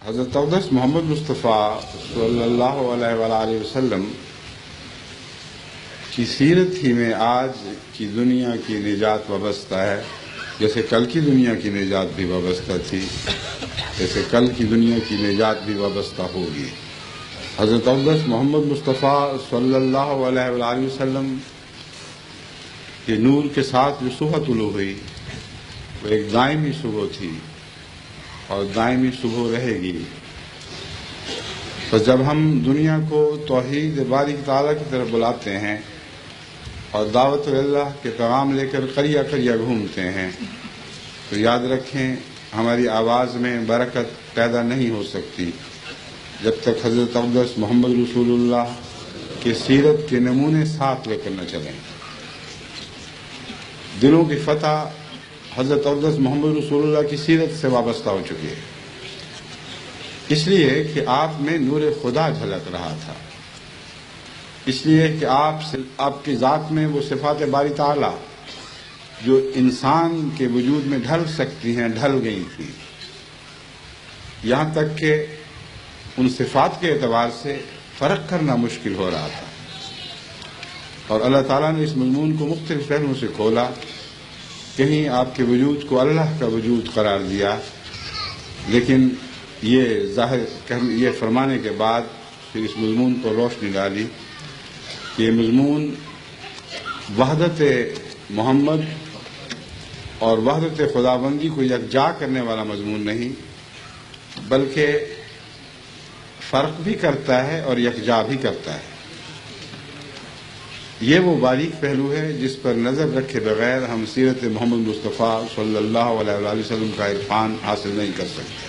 حضرت اقدس محمد مصطفیٰ صلی اللہ علیہ وآلہ وسلم کی سیرت ہی میں آج کی دنیا کی نجات وابستہ ہے، جیسے کل کی دنیا کی نجات بھی وابستہ تھی، جیسے کل کی دنیا کی نجات بھی وابستہ ہوگی۔ حضرت اقدس محمد مصطفیٰ صلی اللہ علیہ وآلہ وسلم کے نور کے ساتھ جو صبح طلوع ہوئی وہ ایک دائمی صبح تھی اور دائمی صبح رہے گی۔ تو جب ہم دنیا کو توحید باری تعالیٰ کی طرف بلاتے ہیں اور دعوت اللہ کے پیغام لے کر قریہ قریہ گھومتے ہیں تو یاد رکھیں ہماری آواز میں برکت پیدا نہیں ہو سکتی جب تک حضرت اقدس محمد رسول اللہ کی سیرت کے نمونے ساتھ لے کر نہ چلیں۔ دلوں کی فتح حضرت اقدس محمد رسول اللہ کی سیرت سے وابستہ ہو چکی ہے، اس لیے کہ آپ میں نور خدا جھلک رہا تھا، اس لیے کہ آپ کی ذات میں وہ صفات باری تعالیٰ جو انسان کے وجود میں ڈھل سکتی ہیں ڈھل گئی تھی، یہاں تک کہ ان صفات کے اعتبار سے فرق کرنا مشکل ہو رہا تھا، اور اللہ تعالیٰ نے اس مضمون کو مختلف پہلوؤں سے کھولا۔ کہیں آپ کے وجود کو اللہ کا وجود قرار دیا، لیکن یہ فرمانے کے بعد پھر اس مضمون کو روشنی ڈالی کہ یہ مضمون وحدت محمد اور وحدت خداوندی کو یکجا کرنے والا مضمون نہیں، بلکہ فرق بھی کرتا ہے اور یکجا بھی کرتا ہے۔ یہ وہ باریک پہلو ہے جس پر نظر رکھے بغیر ہم سیرت محمد مصطفیٰ صلی اللہ علیہ وسلم کا عرفان حاصل نہیں کر سکتے۔